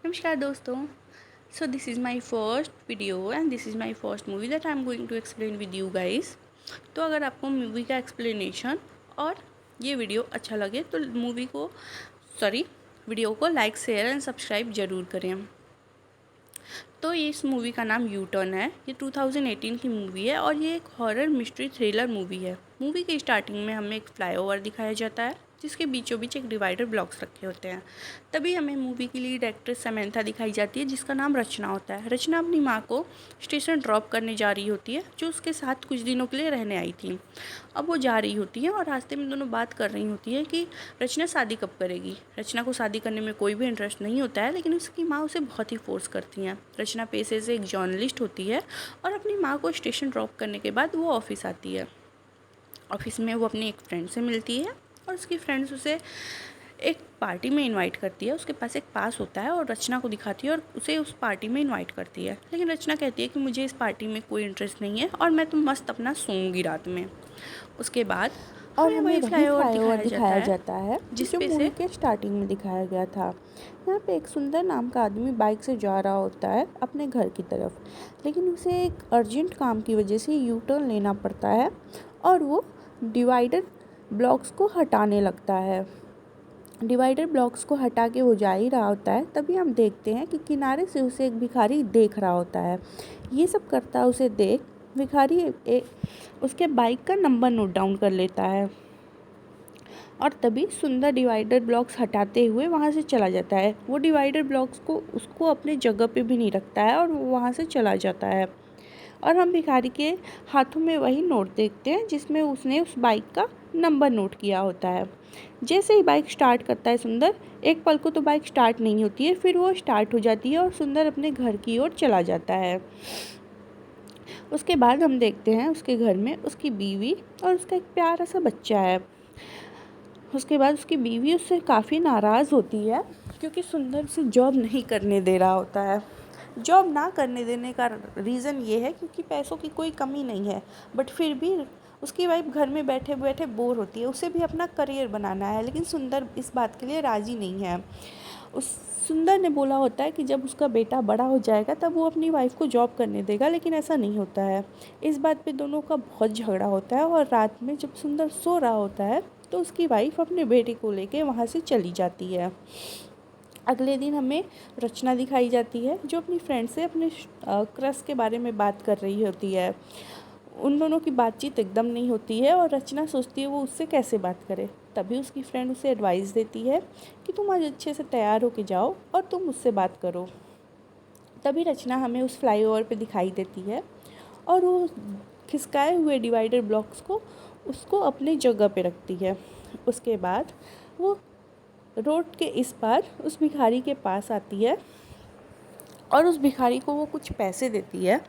नमस्कार दोस्तों। So this is my first video and this is my first movie that I am going to explain with you guys. तो अगर आपको movie का explanation और ये वीडियो अच्छा लगे तो वीडियो को लाइक शेयर एंड सब्सक्राइब ज़रूर करें। तो ये इस मूवी का नाम यू टर्न है। ये 2018 की मूवी है और ये एक हॉरर मिस्ट्री थ्रिलर मूवी है। मूवी के स्टार्टिंग में हमें एक फ्लाईओवर दिखाया जाता है जिसके बीचों बीच एक डिवाइडर ब्लॉक्स रखे होते हैं। तभी हमें मूवी की लीड एक्ट्रेस समंथा दिखाई जाती है जिसका नाम रचना होता है। रचना अपनी माँ को स्टेशन ड्रॉप करने जा रही होती है जो उसके साथ कुछ दिनों के लिए रहने आई थी। अब वो जा रही होती है और रास्ते में दोनों बात कर रही होती है कि रचना शादी कब करेगी। रचना को शादी करने में कोई भी इंटरेस्ट नहीं होता है लेकिन उसकी माँ उसे बहुत ही फोर्स करती हैं। रचना पेशे से एक जर्नलिस्ट होती है और अपनी माँ को स्टेशन ड्रॉप करने के बाद वो ऑफिस आती है। ऑफिस में वो अपनी एक फ्रेंड से मिलती है और उसकी फ्रेंड्स उसे एक पार्टी में इनवाइट करती है। उसके पास एक पास होता है और रचना को दिखाती है और उसे उस पार्टी में इनवाइट करती है। लेकिन रचना कहती है कि मुझे इस पार्टी में कोई इंटरेस्ट नहीं है और मैं तो मस्त अपना सोऊंगी रात में। उसके बाद और हमें हमें वही वही फ्लाईओवर फ्लाईओवर दिखाया है जाता है जिस जो पे मूवी से के स्टार्टिंग में दिखाया गया था। यहाँ पे एक सुंदर नाम का आदमी बाइक से जा रहा होता है अपने घर की तरफ, लेकिन उसे एक अर्जेंट काम की वजह से यू टर्न लेना पड़ता है और वो डिवाइडर ब्लॉक्स को हटाने लगता है। डिवाइडर ब्लॉक्स को हटा के वो जा ही रहा होता है, तभी हम देखते हैं कि किनारे से उसे एक भिखारी देख रहा होता है। ये सब करता उसे देख भिखारी उसके बाइक का नंबर नोट डाउन कर लेता है और तभी सुंदर डिवाइडर ब्लॉक्स हटाते हुए वहाँ से चला जाता है। वो डिवाइडर ब्लॉक्स को उसको अपने जगह पे भी नहीं रखता है और वो वहाँ से चला जाता है। और हम भिखारी के हाथों में वही नोट देखते हैं जिसमें उसने उस बाइक का नंबर नोट किया होता है। जैसे ही बाइक स्टार्ट करता है सुंदर, एक पल को तो बाइक स्टार्ट नहीं होती है, फिर वो स्टार्ट हो जाती है और सुंदर अपने घर की ओर चला जाता है। उसके बाद हम देखते हैं उसके घर में उसकी बीवी और उसका एक प्यारा सा बच्चा है। उसके बाद उसकी बीवी उससे काफ़ी नाराज़ होती है क्योंकि सुंदर उसे जॉब नहीं करने दे रहा होता है। जॉब ना करने देने का रीज़न ये है क्योंकि पैसों की कोई कमी नहीं है, बट फिर भी उसकी वाइफ घर में बैठे बैठे बोर होती है। उसे भी अपना करियर बनाना है लेकिन सुंदर इस बात के लिए राज़ी नहीं है। उस सुंदर ने बोला होता है कि जब उसका बेटा बड़ा हो जाएगा तब वो अपनी वाइफ को जॉब करने देगा, लेकिन ऐसा नहीं होता है। इस बात पे दोनों का बहुत झगड़ा होता है और रात में जब सुंदर सो रहा होता है तो उसकी वाइफ अपने बेटे को लेके वहाँ से चली जाती है। अगले दिन हमें रचना दिखाई जाती है जो अपनी फ्रेंड से अपने क्रश के बारे में बात कर रही होती है। उन दोनों की बातचीत एकदम नहीं होती है और रचना सोचती है वो उससे कैसे बात करे। तभी उसकी फ्रेंड उसे एडवाइस देती है कि तुम आज अच्छे से तैयार होके जाओ और तुम मुझसे बात करो। तभी रचना हमें उस फ्लाईओवर पे दिखाई देती है और वो खिसकाए हुए डिवाइडर ब्लॉक्स को उसको अपनी जगह पे रखती है। उसके बाद वो रोड के इस पार उस भिखारी के पास आती है और उस भिखारी को वो कुछ पैसे देती है।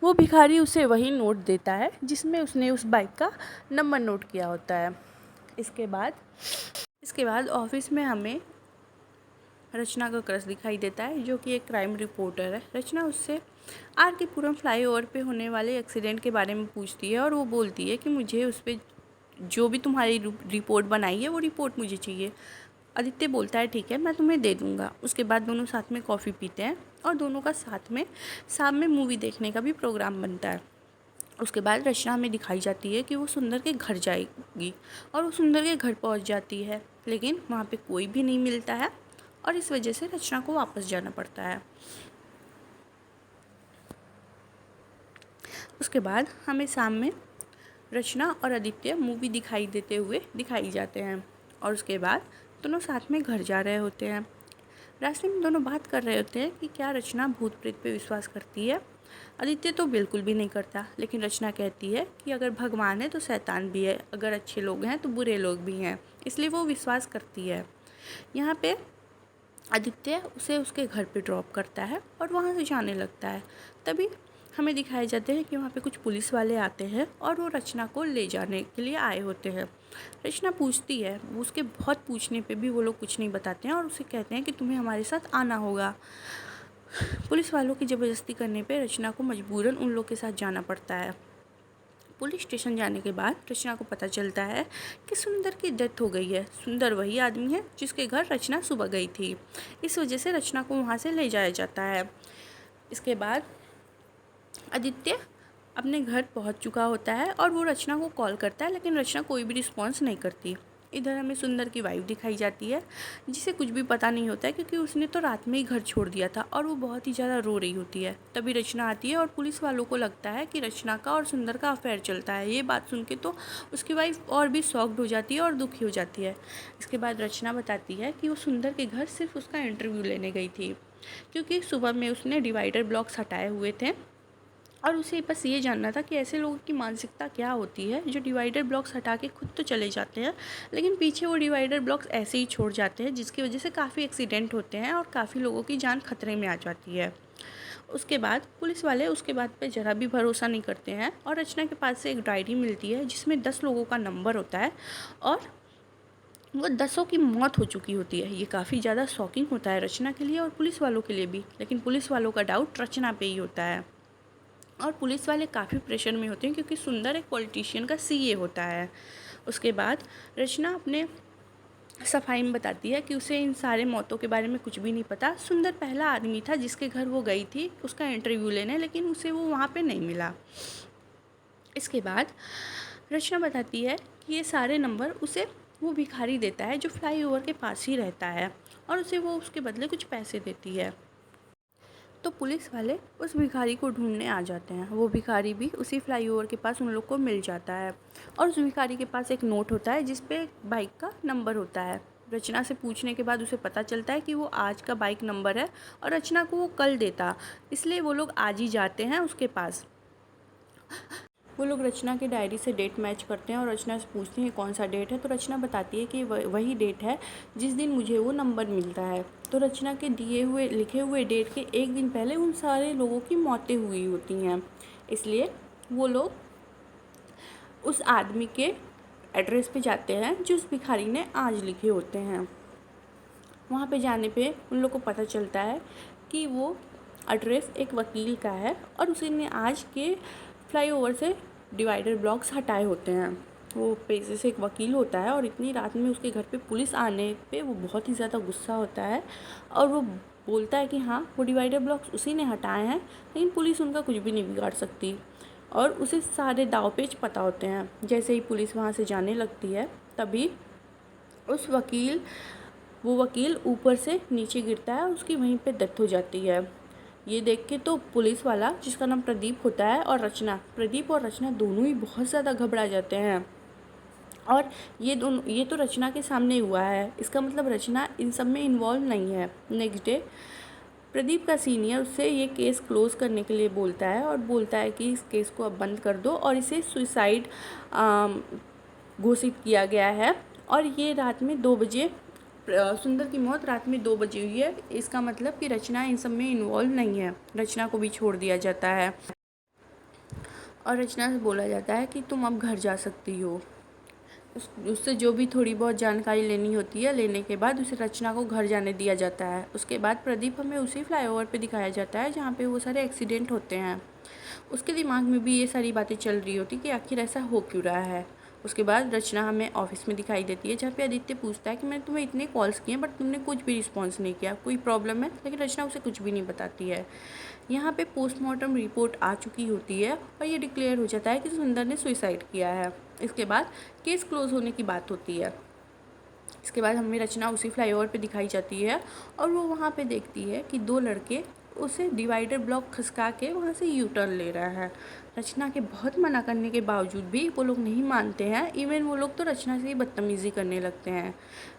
वो भिखारी उसे वही नोट देता है जिसमें उसने उस बाइक का नंबर नोट किया होता है। इसके बाद ऑफिस में हमें रचना का क्रश दिखाई देता है जो कि एक क्राइम रिपोर्टर है। रचना उससे आर के पुरम फ्लाईओवर पे होने वाले एक्सीडेंट के बारे में पूछती है और वो बोलती है कि मुझे उस पर जो भी तुम्हारी रिपोर्ट बनाई है वो रिपोर्ट मुझे चाहिए। आदित्य बोलता है ठीक है मैं तुम्हें दे दूँगा। उसके बाद दोनों साथ में कॉफ़ी पीते हैं और दोनों का साथ में शाम में मूवी देखने का भी प्रोग्राम बनता है। उसके बाद रचना हमें दिखाई जाती है कि वो सुंदर के घर जाएगी और वो सुंदर के घर पहुंच जाती है, लेकिन वहाँ पे कोई भी नहीं मिलता है और इस वजह से रचना को वापस जाना पड़ता है। उसके बाद हमें शाम में रचना और आदित्य मूवी दिखाई देते हुए दिखाई जाते हैं और उसके बाद दोनों साथ में घर जा रहे होते हैं। रास्ते में दोनों बात कर रहे होते हैं कि क्या रचना भूत प्रेत पे विश्वास करती है। आदित्य तो बिल्कुल भी नहीं करता, लेकिन रचना कहती है कि अगर भगवान है तो शैतान भी है, अगर अच्छे लोग हैं तो बुरे लोग भी हैं, इसलिए वो विश्वास करती है। यहाँ पे आदित्य उसे उसके घर पे ड्रॉप करता है और वहाँ से जाने लगता है। तभी हमें दिखाए जाते हैं कि वहाँ पे कुछ पुलिस वाले आते हैं और वो रचना को ले जाने के लिए आए होते हैं। रचना पूछती है, उसके बहुत पूछने पे भी वो लोग कुछ नहीं बताते हैं और उसे कहते हैं कि तुम्हें हमारे साथ आना होगा। पुलिस वालों की ज़बरदस्ती करने पे रचना को मजबूरन उन लोग के साथ जाना पड़ता है। पुलिस स्टेशन जाने के बाद रचना को पता चलता है कि सुंदर की डेथ हो गई है। सुंदर वही आदमी है जिसके घर रचना सुबह गई थी। इस वजह से रचना को वहाँ से ले जाया जाता है। इसके बाद आदित्य अपने घर पहुँच चुका होता है और वो रचना को कॉल करता है, लेकिन रचना कोई भी रिस्पॉन्स नहीं करती। इधर हमें सुंदर की वाइफ दिखाई जाती है, जिसे कुछ भी पता नहीं होता है क्योंकि उसने तो रात में ही घर छोड़ दिया था और वो बहुत ही ज़्यादा रो रही होती है। तभी रचना आती है और पुलिस वालों को लगता है कि रचना का और सुंदर का अफेयर चलता है। ये बात सुन के तो उसकी वाइफ और भी शॉक्ड हो जाती है और दुखी हो जाती है। इसके बाद रचना बताती है कि वो सुंदर के घर सिर्फ उसका इंटरव्यू लेने गई थी, क्योंकि सुबह में उसने डिवाइडर ब्लॉक्स हटाए हुए थे और उसे बस ये जानना था कि ऐसे लोगों की मानसिकता क्या होती है जो डिवाइडर ब्लॉक्स हटा के खुद तो चले जाते हैं, लेकिन पीछे वो डिवाइडर ब्लॉक्स ऐसे ही छोड़ जाते हैं, जिसकी वजह से काफ़ी एक्सीडेंट होते हैं और काफ़ी लोगों की जान खतरे में आ जाती है। उसके बाद पुलिस वाले उसके बाद पे ज़रा भी भरोसा नहीं करते हैं और रचना के पास से एक डायरी मिलती है जिसमें 10 लोगों का नंबर होता है और वो 10 की मौत हो चुकी होती है। ये काफ़ी ज़्यादा शॉकिंग होता है रचना के लिए और पुलिस वालों के लिए भी, लेकिन पुलिस वालों का डाउट रचना पे ही होता है और पुलिस वाले काफ़ी प्रेशर में होते हैं क्योंकि सुंदर एक पॉलिटिशियन का सीए होता है। उसके बाद रचना अपने सफाई में बताती है कि उसे इन सारे मौतों के बारे में कुछ भी नहीं पता। सुंदर पहला आदमी था जिसके घर वो गई थी उसका इंटरव्यू लेने, लेकिन उसे वो वहाँ पे नहीं मिला। इसके बाद रचना बताती है कि ये सारे नंबर उसे वो भिखारी देता है जो फ्लाईओवर के पास ही रहता है और उसे वो उसके बदले कुछ पैसे देती है। तो पुलिस वाले उस भिखारी को ढूंढने आ जाते हैं। वो भिखारी भी उसी फ्लाईओवर के पास उन लोग को मिल जाता है और उस भिखारी के पास एक नोट होता है जिस पे बाइक का नंबर होता है। रचना से पूछने के बाद उसे पता चलता है कि वो आज का बाइक नंबर है और रचना को वो कल देता, इसलिए वो लोग आज ही जाते हैं उसके पास। वो लोग रचना की डायरी से डेट मैच करते हैं और रचना से पूछते हैं कौन सा डेट है, तो रचना बताती है कि वही डेट है जिस दिन मुझे वो नंबर मिलता है। तो रचना के लिखे हुए डेट के एक दिन पहले उन सारे लोगों की मौतें हुई होती हैं, इसलिए वो लोग उस आदमी के एड्रेस पे जाते हैं जो उस भिखारी ने आज लिखे होते हैं। वहाँ पे जाने पे उन लोग को पता चलता है कि वो एड्रेस एक वकील का है और उसने आज के फ्लाईओवर से डिवाइडर ब्लॉक्स हटाए होते हैं। वो पेशे से एक वकील होता है और इतनी रात में उसके घर पे पुलिस आने पे वो बहुत ही ज़्यादा गुस्सा होता है और वो बोलता है कि हाँ वो डिवाइडर ब्लॉक्स उसी ने हटाए हैं, लेकिन पुलिस उनका कुछ भी नहीं बिगाड़ सकती और उसे सारे दाव पेच पता होते हैं। जैसे ही पुलिस वहाँ से जाने लगती है तभी वो वकील ऊपर से नीचे गिरता है और उसकी वहीं पे डेथ हो जाती है। ये देख के तो पुलिस वाला जिसका नाम प्रदीप होता है और प्रदीप और रचना दोनों ही बहुत ज़्यादा घबरा जाते हैं और ये तो रचना के सामने हुआ है, इसका मतलब रचना इन सब में इन्वॉल्व नहीं है। नेक्स्ट डे प्रदीप का सीनियर उससे ये केस क्लोज़ करने के लिए बोलता है और बोलता है कि इस केस को अब बंद कर दो और इसे सुसाइड घोषित किया गया है और ये रात में 2 बजे सुंदर की मौत रात में 2 बजे हुई है। इसका मतलब कि रचना इन सब में इन्वॉल्व नहीं है। रचना को भी छोड़ दिया जाता है और रचना से बोला जाता है कि तुम अब घर जा सकती हो। उससे जो भी थोड़ी बहुत जानकारी लेनी होती है लेने के बाद उसे रचना को घर जाने दिया जाता है। उसके बाद प्रदीप हमें उसी फ्लाईओवर पे दिखाया जाता है जहाँ पे वो सारे एक्सीडेंट होते हैं। उसके दिमाग में भी ये सारी बातें चल रही होती कि आखिर ऐसा हो क्यों रहा है। उसके बाद रचना हमें ऑफिस में दिखाई देती है जहाँ पे आदित्य पूछता है कि मैंने तुम्हें इतने कॉल्स किए बट तुमने कुछ भी रिस्पॉन्स नहीं किया, कोई प्रॉब्लम है, लेकिन रचना उसे कुछ भी नहीं बताती है। यहाँ पे पोस्टमार्टम रिपोर्ट आ चुकी होती है और ये डिक्लेयर हो जाता है कि सुंदर ने सुसाइड किया है। इसके बाद केस क्लोज होने की बात होती है। इसके बाद हमें रचना उसी फ्लाईओवर पे दिखाई जाती है और वो वहाँ पे देखती है कि 2 लड़के उसे डिवाइडर ब्लॉक खसका के वहाँ से यू टर्न ले रहा है। रचना के बहुत मना करने के बावजूद भी वो लोग नहीं मानते हैं। इवन वो लोग तो रचना से ही बदतमीज़ी करने लगते हैं।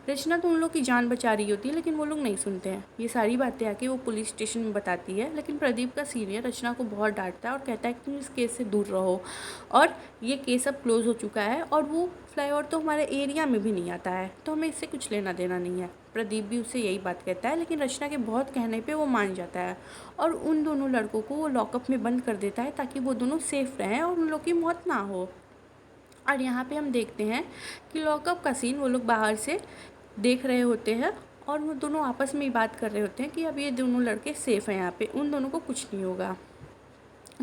रचना तो उन लोग की जान बचा रही होती है लेकिन वो लोग नहीं सुनते हैं। ये सारी बातें आके वो पुलिस स्टेशन में बताती है, लेकिन प्रदीप का सीनियर रचना को बहुत डांटता है और कहता है कि तुम इस केस से दूर रहो और ये केस अब क्लोज़ हो चुका है और वो फ्लाईओवर तो हमारे एरिया में भी नहीं आता है, तो हमें इससे कुछ लेना देना नहीं है। प्रदीप भी उससे यही बात कहता है, लेकिन रचना के बहुत कहने पे वो मान जाता है और उन दोनों लड़कों को वो लॉकअप में बंद कर देता है ताकि वो दोनों सेफ रहें और उन लोग की मौत ना हो। और यहाँ पे हम देखते हैं कि लॉकअप का सीन वो लोग बाहर से देख रहे होते हैं और वो दोनों आपस में ही बात कर रहे होते हैं कि अब ये दोनों लड़के सेफ़ हैं, यहाँ पे उन दोनों को कुछ नहीं होगा।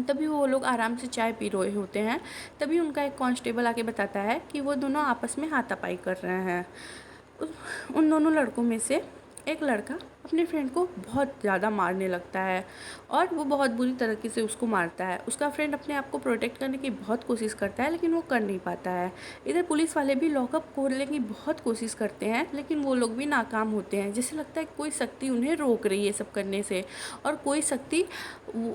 तभी वो लोग आराम से चाय पी रहे होते हैं। तभी उनका एक कांस्टेबल आके बताता है कि वो दोनों आपस में हाथापाई कर रहे हैं। उन दोनों लड़कों में से एक लड़का अपने फ्रेंड को बहुत ज़्यादा मारने लगता है और वो बहुत बुरी तरीके से उसको मारता है। उसका फ्रेंड अपने आप को प्रोटेक्ट करने की बहुत कोशिश करता है, लेकिन वो कर नहीं पाता है। इधर पुलिस वाले भी लॉकअप खोलने की बहुत कोशिश करते हैं, लेकिन वो लोग भी नाकाम होते हैं। जैसे लगता है कोई शक्ति उन्हें रोक रही है सब करने से, और कोई शक्ति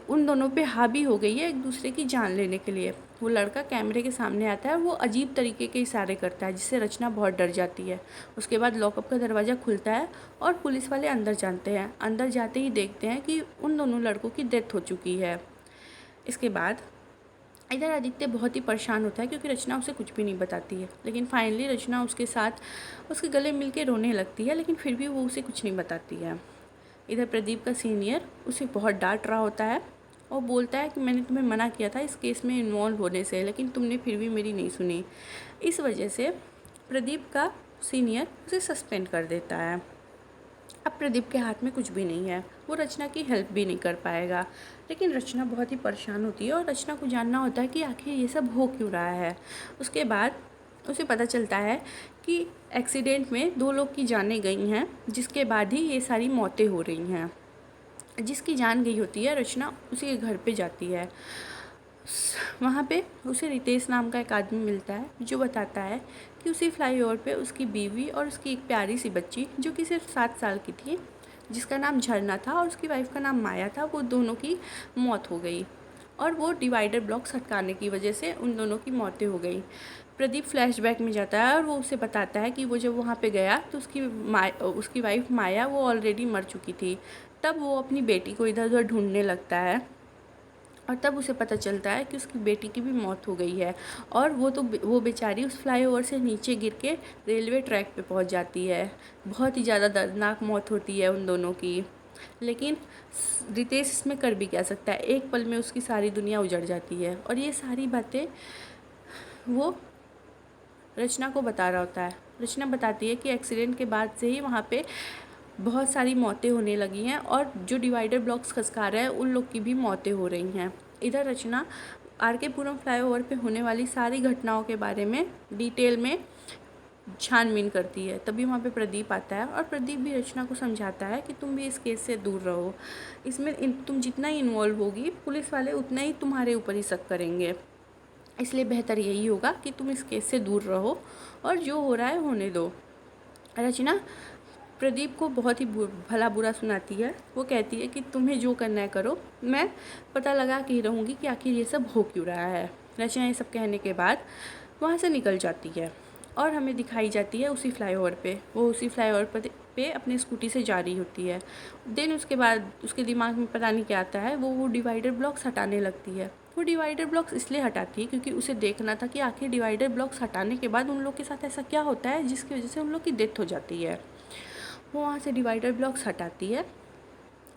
उन दोनों पे हावी हो गई है एक दूसरे की जान लेने के लिए। वो लड़का कैमरे के सामने आता है और वो अजीब तरीके के इशारे करता है, जिससे रचना बहुत डर जाती है। उसके बाद लॉकअप का दरवाज़ा खुलता है और पुलिस वाले अंदर जाते हैं। अंदर जाते ही देखते हैं कि उन दोनों लड़कों की डेथ हो चुकी है। इसके बाद इधर आदित्य बहुत ही परेशान होता है, क्योंकि रचना उसे कुछ भी नहीं बताती है। लेकिन फाइनली रचना उसके साथ उसके गले मिल के रोने लगती है, लेकिन फिर भी वो उसे कुछ नहीं बताती है। इधर प्रदीप का सीनियर उसे बहुत डांट रहा होता है और बोलता है कि मैंने तुम्हें मना किया था इस केस में इन्वॉल्व होने से, लेकिन तुमने फिर भी मेरी नहीं सुनी। इस वजह से प्रदीप का सीनियर उसे सस्पेंड कर देता है। अब प्रदीप के हाथ में कुछ भी नहीं है, वो रचना की हेल्प भी नहीं कर पाएगा। लेकिन रचना बहुत ही परेशान होती है और रचना को जानना होता है कि आखिर ये सब हो क्यों रहा है। उसके बाद उसे पता चलता है कि एक्सीडेंट में 2 लोग की जानें गई हैं, जिसके बाद ही ये सारी मौतें हो रही हैं। जिसकी जान गई होती है, रचना उसी के घर पे जाती है। वहाँ पे उसे रितेश नाम का एक आदमी मिलता है, जो बताता है कि उसी फ्लाईओवर पे उसकी बीवी और उसकी एक प्यारी सी बच्ची, जो कि सिर्फ 7 साल की थी, जिसका नाम झरना था और उसकी वाइफ का नाम माया था, वो दोनों की मौत हो गई। और वो डिवाइडर ब्लॉक्स हटकाने की वजह से उन दोनों की मौतें हो गई। प्रदीप फ्लैशबैक में जाता है और वो उसे बताता है कि वो जब वहाँ पे गया तो उसकी वाइफ माया वो ऑलरेडी मर चुकी थी। तब वो अपनी बेटी को इधर उधर ढूंढने लगता है और तब उसे पता चलता है कि उसकी बेटी की भी मौत हो गई है। और वो बेचारी उस फ्लाईओवर से नीचे गिर के रेलवे ट्रैक पे पहुंच जाती है। बहुत ही ज़्यादा दर्दनाक मौत होती है उन दोनों की। लेकिन रितेश इसमें कर भी क्या सकता है, एक पल में उसकी सारी दुनिया उजड़ जाती है। और ये सारी बातें वो रचना को बता रहा होता है। रचना बताती है कि एक्सीडेंट के बाद से ही वहाँ पे बहुत सारी मौतें होने लगी हैं और जो डिवाइडर ब्लॉक्स खसका रहे हैं उन लोग की भी मौतें हो रही हैं। इधर रचना आर.के. पुरम फ्लाईओवर पे होने वाली सारी घटनाओं के बारे में डिटेल में छानबीन करती है। तभी वहाँ पे प्रदीप आता है और प्रदीप भी रचना को समझाता है कि तुम भी इस केस से दूर रहो। इसमें तुम जितना ही इन्वॉल्व होगी, पुलिस वाले उतना ही तुम्हारे ऊपर ही शक करेंगे। इसलिए बेहतर यही होगा कि तुम इस केस से दूर रहो और जो हो रहा है होने दो। रचना प्रदीप को बहुत ही भला बुरा सुनाती है। वो कहती है कि तुम्हें जो करना है करो, मैं पता लगा के ही रहूँगी कि आखिर ये सब हो क्यों रहा है। रचना ये सब कहने के बाद वहाँ से निकल जाती है और हमें दिखाई जाती है उसी फ्लाईओवर पे। वो उसी फ्लाईओवर पे अपनी स्कूटी से जा रही होती है। देन उसके बाद उसके दिमाग में पता नहीं क्या आता है, वो डिवाइडर ब्लॉक्स हटाने लगती है। वो डिवाइडर ब्लॉक्स इसलिए हटाती है क्योंकि उसे देखना था कि आखिर डिवाइडर ब्लॉक्स हटाने के बाद उन लोग के साथ ऐसा क्या होता है जिसकी वजह से उन लोग की डेथ हो जाती है। वो वहाँ से डिवाइडर ब्लॉक्स हटाती है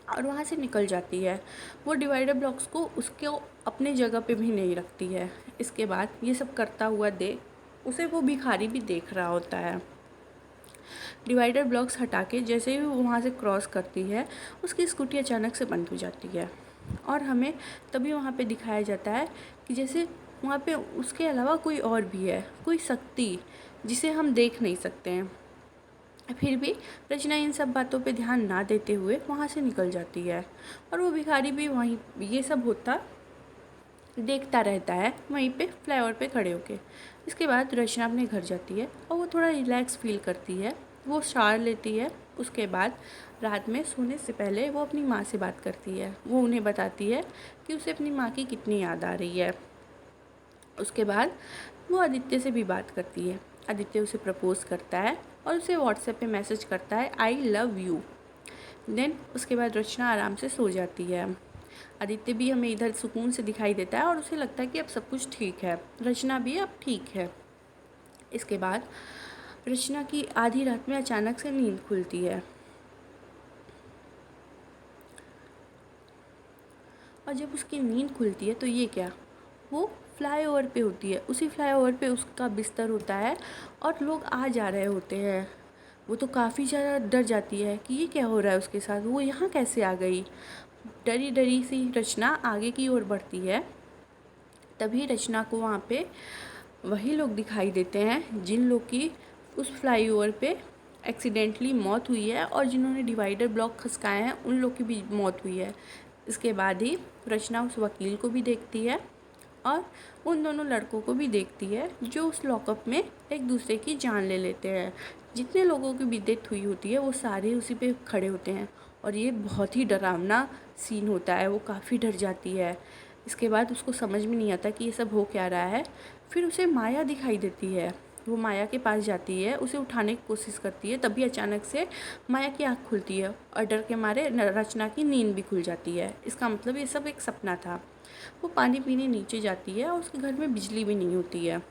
और वहाँ से निकल जाती है। वो डिवाइडर ब्लॉक्स को उसके अपने जगह पे भी नहीं रखती है। इसके बाद ये सब करता हुआ देख उसे वो भिखारी भी देख रहा होता है। डिवाइडर ब्लॉक्स हटा के जैसे ही वो वहाँ से क्रॉस करती है, उसकी स्कूटी अचानक से बंद हो जाती है और हमें तभी वहाँ पे दिखाया जाता है कि जैसे वहाँ पे उसके अलावा कोई और भी है, कोई शक्ति जिसे हम देख नहीं सकते हैं। फिर भी रचना इन सब बातों पे ध्यान ना देते हुए वहाँ से निकल जाती है और वो भिखारी भी वहीं ये सब होता देखता रहता है, वहीं पे फ्लाईओवर पे खड़े होके। इसके बाद रचना अपने घर जाती है और वो थोड़ा रिलैक्स फील करती है। वो शावर लेती है। उसके बाद रात में सोने से पहले वो अपनी माँ से बात करती है। वो उन्हें बताती है कि उसे अपनी माँ की कितनी याद आ रही है। उसके बाद वो आदित्य से भी बात करती है। आदित्य उसे प्रपोज़ करता है और उसे व्हाट्सएप पे मैसेज करता है, आई लव यू। देन उसके बाद रचना आराम से सो जाती है। आदित्य भी हमें इधर सुकून से दिखाई देता है और उसे लगता है कि अब सब कुछ ठीक है, रचना भी अब ठीक है। इसके बाद रचना की आधी रात में अचानक से नींद खुलती है और जब उसकी नींद खुलती है तो ये क्या, वो फ्लाईओवर पे होती है। उसी फ्लाईओवर पे उसका बिस्तर होता है और लोग आ जा रहे होते हैं। वो तो काफ़ी ज़्यादा डर जाती है कि ये क्या हो रहा है उसके साथ, वो यहाँ कैसे आ गई। डरी डरी सी रचना आगे की ओर बढ़ती है। तभी रचना को वहाँ पे वही लोग दिखाई देते हैं जिन लोग की उस फ्लाईओवर पे एक्सीडेंटली मौत हुई है और जिन्होंने डिवाइडर ब्लॉक खसकाए हैं उन लोग की भी मौत हुई है। इसके बाद ही रचना उस वकील को भी देखती है और उन दोनों लड़कों को भी देखती है जो उस लॉकअप में एक दूसरे की जान ले लेते हैं। जितने लोगों की भी डेथ हुई होती है वो सारे उसी पे खड़े होते हैं और ये बहुत ही डरावना सीन होता है। वो काफ़ी डर जाती है। इसके बाद उसको समझ में नहीं आता कि ये सब हो क्या रहा है। फिर उसे माया दिखाई देती है। वो माया के पास जाती है, उसे उठाने की कोशिश करती है। तभी अचानक से माया की आँख खुलती है और डर के मारे रचना की नींद भी खुल जाती है। इसका मतलब ये सब एक सपना था। वो पानी पीने नीचे जाती है और उसके घर में बिजली भी नहीं होती है।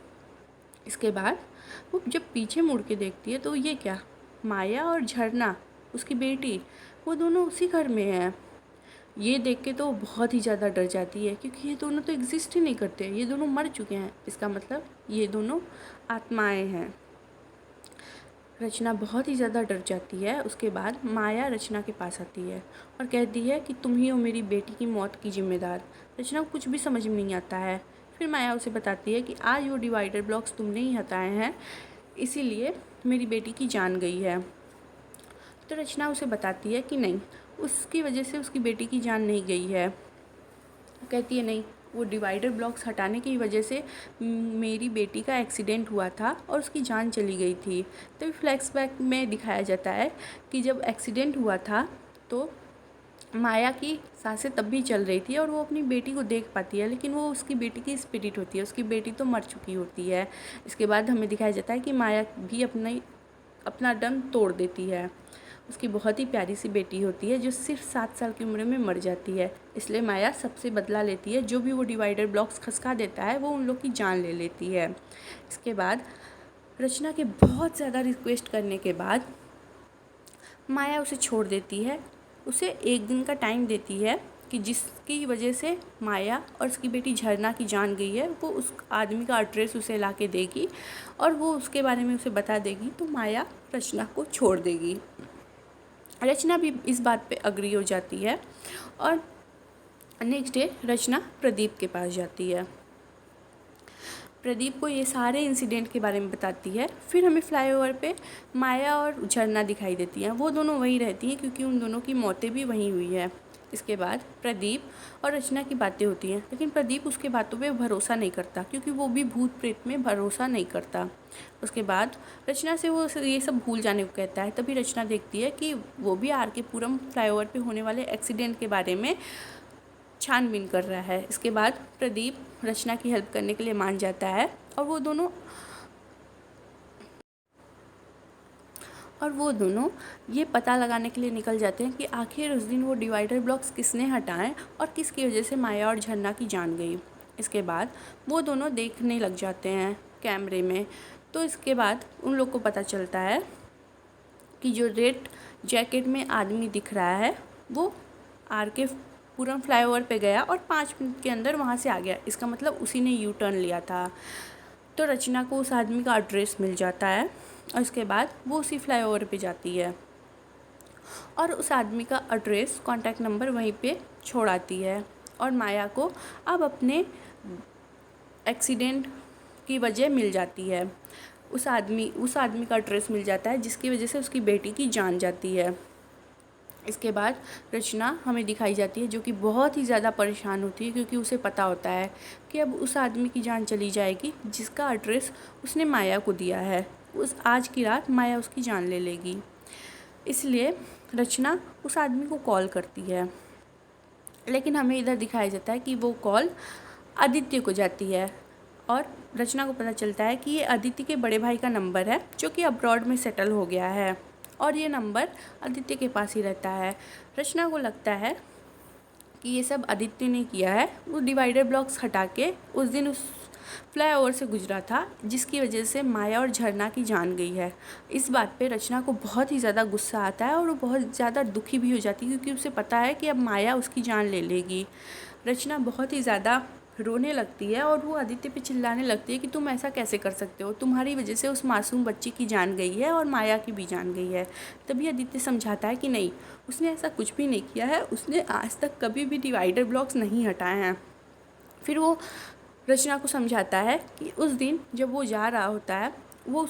इसके बाद वो जब पीछे मुड़ के देखती है तो ये क्या, माया और झरना उसकी बेटी वो दोनों उसी घर में हैं। ये देख के तो बहुत ही ज़्यादा डर जाती है क्योंकि ये दोनों तो एग्जिस्ट ही नहीं करते, ये दोनों मर चुके हैं। इसका मतलब ये दोनों आत्माएं हैं। रचना बहुत ही ज़्यादा डर जाती है। उसके बाद माया रचना के पास आती है और कहती है कि तुम ही हो मेरी बेटी की मौत की जिम्मेदार। रचना को कुछ भी समझ में नहीं आता है। फिर माया उसे बताती है कि आज वो डिवाइडर ब्लॉक्स तुमने ही हटाए हैं, इसीलिए मेरी बेटी की जान गई है। तो रचना उसे बताती है कि नहीं, उसकी वजह से उसकी बेटी की जान नहीं गई है। कहती है नहीं, वो डिवाइडर ब्लॉक्स हटाने की वजह से मेरी बेटी का एक्सीडेंट हुआ था और उसकी जान चली गई थी। तभी फ्लैशबैक में दिखाया जाता है कि जब एक्सीडेंट हुआ था तो माया की सांसें तब भी चल रही थी और वो अपनी बेटी को देख पाती है, लेकिन वो उसकी बेटी की स्पिरिट होती है, उसकी बेटी तो मर चुकी होती है। इसके बाद हमें दिखाया जाता है कि माया भी अपना दम तोड़ देती है। उसकी बहुत ही प्यारी सी बेटी होती है जो सिर्फ 7 साल की उम्र में मर जाती है। इसलिए माया सबसे बदला लेती है, जो भी वो डिवाइडर ब्लॉक्स खसका देता है वो उन लोग की जान ले लेती है। इसके बाद रचना के बहुत ज़्यादा रिक्वेस्ट करने के बाद माया उसे छोड़ देती है। उसे 1 दिन का टाइम देती है कि जिसकी वजह से माया और उसकी बेटी झरना की जान गई है, वो उस आदमी का एड्रेस उसे ला के देगी और वो उसके बारे में उसे बता देगी, तो माया रचना को छोड़ देगी। रचना भी इस बात पे अग्री हो जाती है और नेक्स्ट डे रचना प्रदीप के पास जाती है। प्रदीप को ये सारे इंसिडेंट के बारे में बताती है। फिर हमें फ्लाईओवर पे माया और झरना दिखाई देती हैं। वो दोनों वहीं रहती हैं क्योंकि उन दोनों की मौतें भी वहीं हुई है। इसके बाद प्रदीप और रचना की बातें होती हैं, लेकिन प्रदीप उसके बातों पे भरोसा नहीं करता क्योंकि वो भी भूत प्रेत में भरोसा नहीं करता। उसके बाद रचना से वो ये सब भूल जाने को कहता है। तभी रचना देखती है कि वो भी आर के पुरम फ्लाईओवर पे होने वाले एक्सीडेंट के बारे में छानबीन कर रहा है। इसके बाद प्रदीप रचना की हेल्प करने के लिए मान जाता है और वो दोनों ये पता लगाने के लिए निकल जाते हैं कि आखिर उस दिन वो डिवाइडर ब्लॉक्स किसने हटाए और किसकी वजह से माया और झरना की जान गई। इसके बाद वो दोनों देखने लग जाते हैं कैमरे में। तो इसके बाद उन लोग को पता चलता है कि जो रेड जैकेट में आदमी दिख रहा है वो आर के पुरम फ्लाईओवर पे गया और 5 मिनट के अंदर वहाँ से आ गया। इसका मतलब उसी ने यू टर्न लिया था। तो रचना को उस आदमी का एड्रेस मिल जाता है और इसके बाद वो उसी फ्लाईओवर पे जाती है और उस आदमी का एड्रेस, कॉन्टैक्ट नंबर वहीं पे छोड़ आती है और माया को अब अपने एक्सीडेंट की वजह मिल जाती है। उस आदमी का एड्रेस मिल जाता है जिसकी वजह से उसकी बेटी की जान जाती है। इसके बाद रचना हमें दिखाई जाती है जो कि बहुत ही ज़्यादा परेशान होती है क्योंकि उसे पता होता है कि अब उस आदमी की जान चली जाएगी जिसका एड्रेस उसने माया को दिया है। आज की रात माया उसकी जान ले लेगी। इसलिए रचना उस आदमी को कॉल करती है, लेकिन हमें इधर दिखाया जाता है कि वो कॉल आदित्य को जाती है और रचना को पता चलता है कि ये आदित्य के बड़े भाई का नंबर है जो कि अब्रॉड में सेटल हो गया है और ये नंबर आदित्य के पास ही रहता है। रचना को लगता है कि ये सब आदित्य ने किया है। वो डिवाइडर ब्लॉक्स हटा के उस दिन उस फ्लाईओवर से गुजरा था जिसकी वजह से माया और झरना की जान गई है। इस बात पे रचना को बहुत ही ज़्यादा गुस्सा आता है और वो बहुत ज़्यादा दुखी भी हो जाती है क्योंकि उसे पता है कि अब माया उसकी जान ले लेगी। रचना बहुत ही ज़्यादा रोने लगती है और वो आदित्य पे चिल्लाने लगती है कि तुम ऐसा कैसे कर सकते हो, तुम्हारी वजह से उस मासूम बच्ची की जान गई है और माया की भी जान गई है। तभी आदित्य समझाता है कि नहीं, उसने ऐसा कुछ भी नहीं किया है, उसने आज तक कभी भी डिवाइडर ब्लॉक्स नहीं हटाए हैं। फिर वो रचना को समझाता है कि उस दिन जब वो जा रहा होता है, वो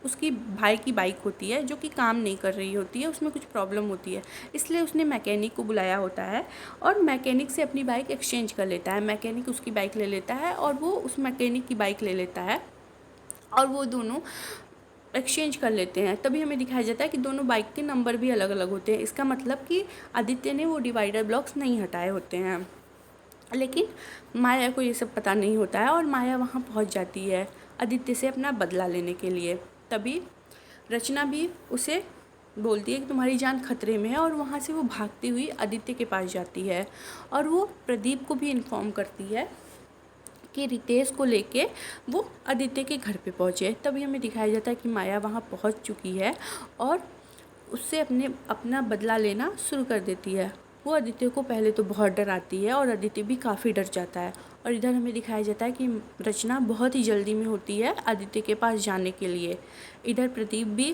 उसकी भाई की बाइक होती है जो कि काम नहीं कर रही होती है, उसमें कुछ प्रॉब्लम होती है, इसलिए उसने मैकेनिक को बुलाया होता है और मैकेनिक से अपनी बाइक एक्सचेंज कर लेता है। मैकेनिक उसकी बाइक ले लेता है और वो उस मैकेनिक की बाइक ले लेता है और वो दोनों एक्सचेंज कर लेते हैं। तभी हमें दिखाया जाता है कि दोनों बाइक के नंबर भी अलग अलग होते हैं। इसका मतलब कि आदित्य ने वो डिवाइडर ब्लॉक्स नहीं हटाए होते हैं। लेकिन माया को ये सब पता नहीं होता है और माया वहाँ पहुँच जाती है आदित्य से अपना बदला लेने के लिए। तभी रचना भी उसे बोलती है कि तुम्हारी जान खतरे में है और वहाँ से वो भागती हुई आदित्य के पास जाती है और वो प्रदीप को भी इन्फॉर्म करती है कि रितेश को लेके वो आदित्य के घर पे पहुँचे। तभी हमें दिखाया जाता है कि माया वहाँ पहुँच चुकी है और उससे अपना बदला लेना शुरू कर देती है। वो आदित्य को पहले तो बहुत डराती है और आदित्य भी काफ़ी डर जाता है। और इधर हमें दिखाया जाता है कि रचना बहुत ही जल्दी में होती है आदित्य के पास जाने के लिए। इधर प्रदीप भी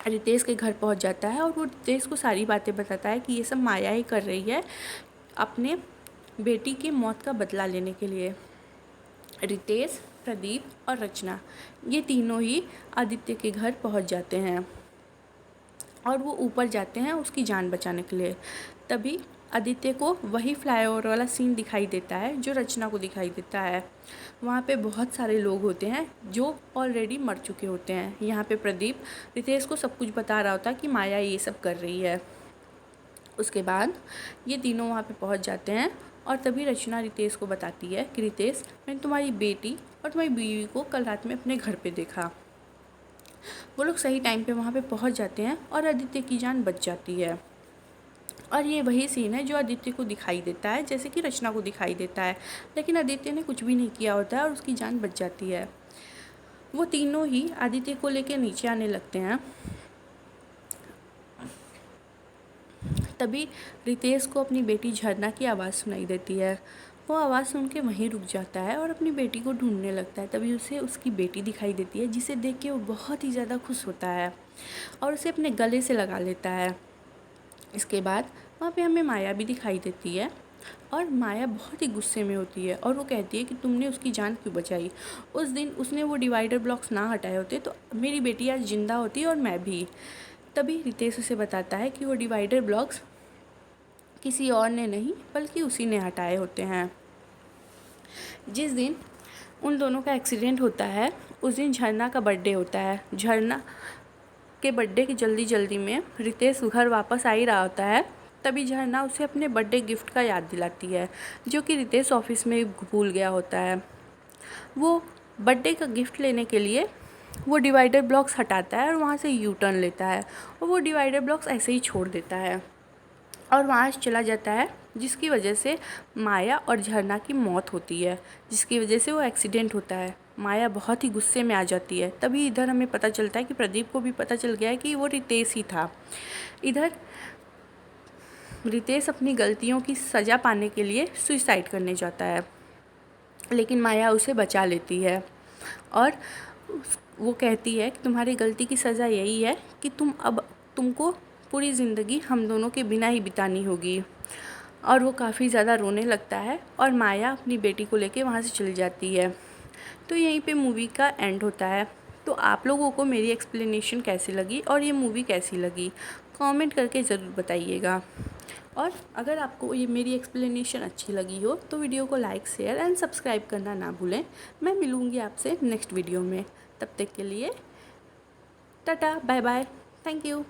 रितेश के घर पहुंच जाता है और वो रितेश को सारी बातें बताता है कि ये सब माया ही कर रही है अपने बेटी की मौत का बदला लेने के लिए। रितेश, प्रदीप और रचना ये तीनों ही आदित्य के घर पहुंच जाते हैं और वो ऊपर जाते हैं उसकी जान बचाने के लिए। तभी आदित्य को वही फ्लाईओवर वाला सीन दिखाई देता है जो रचना को दिखाई देता है। वहाँ पे बहुत सारे लोग होते हैं जो ऑलरेडी मर चुके होते हैं। यहाँ पे प्रदीप रितेश को सब कुछ बता रहा होता है कि माया ये सब कर रही है। उसके बाद ये तीनों वहाँ पे पहुँच जाते हैं और तभी रचना रितेश को बताती है कि रितेश, मैंने तुम्हारी बेटी और तुम्हारी बीवी को कल रात में अपने घर पे देखा। वो लोग सही टाइम पे वहाँ पे पहुँच जाते हैं और आदित्य की जान बच जाती है। और ये वही सीन है जो आदित्य को दिखाई देता है, जैसे कि रचना को दिखाई देता है, लेकिन आदित्य ने कुछ भी नहीं किया होता है और उसकी जान बच जाती है। वो तीनों ही आदित्य को लेकर नीचे आने लगते हैं। तभी रितेश को अपनी बेटी झरना की आवाज़ सुनाई देती है। वो आवाज़ सुन के वहीं रुक जाता है और अपनी बेटी को ढूंढने लगता है। तभी उसे उसकी बेटी दिखाई देती है जिसे देख के वो बहुत ही ज़्यादा खुश होता है और उसे अपने गले से लगा लेता है। इसके बाद वहाँ पे हमें माया भी दिखाई देती है और माया बहुत ही गुस्से में होती है और वो कहती है कि तुमने उसकी जान क्यों बचाई। उस दिन उसने वो डिवाइडर ब्लॉक्स ना हटाए होते तो मेरी बेटी आज ज़िंदा होती और मैं भी। तभी रितेश उसे बताता है कि वो डिवाइडर ब्लॉक्स किसी और ने नहीं बल्कि उसी ने हटाए होते हैं। जिस दिन उन दोनों का एक्सीडेंट होता है उस दिन झरना का बर्थडे होता है। झरना के बर्थडे की जल्दी में रितेश घर वापस आ ही रहा होता है। तभी झरना उसे अपने बर्थडे गिफ्ट का याद दिलाती है जो कि रितेश ऑफिस में भूल गया होता है। वो बर्थडे का गिफ्ट लेने के लिए वो डिवाइडर ब्लॉक्स हटाता है और वहाँ से यू टर्न लेता है और वो डिवाइडर ब्लॉक्स ऐसे ही छोड़ देता है और वहाँ से चला जाता है, जिसकी वजह से माया और झरना की मौत होती है, जिसकी वजह से वो एक्सीडेंट होता है। माया बहुत ही गुस्से में आ जाती है। तभी इधर हमें पता चलता है कि प्रदीप को भी पता चल गया है कि वो रितेश ही था। इधर रितेश अपनी गलतियों की सज़ा पाने के लिए सुसाइड करने जाता है, लेकिन माया उसे बचा लेती है और वो कहती है कि तुम्हारी गलती की सज़ा यही है कि तुमको पूरी ज़िंदगी हम दोनों के बिना ही बितानी होगी। और वो काफ़ी ज़्यादा रोने लगता है और माया अपनी बेटी को लेके वहाँ से चली जाती है। तो यहीं पे मूवी का एंड होता है। तो आप लोगों को मेरी एक्सप्लेनेशन कैसी लगी और ये मूवी कैसी लगी कमेंट करके ज़रूर बताइएगा। और अगर आपको ये मेरी एक्सप्लेनेशन अच्छी लगी हो तो वीडियो को लाइक, शेयर एंड सब्सक्राइब करना ना भूलें। मैं मिलूँगी आपसे नेक्स्ट वीडियो में। तब तक के लिए tata, bye bye, thank you.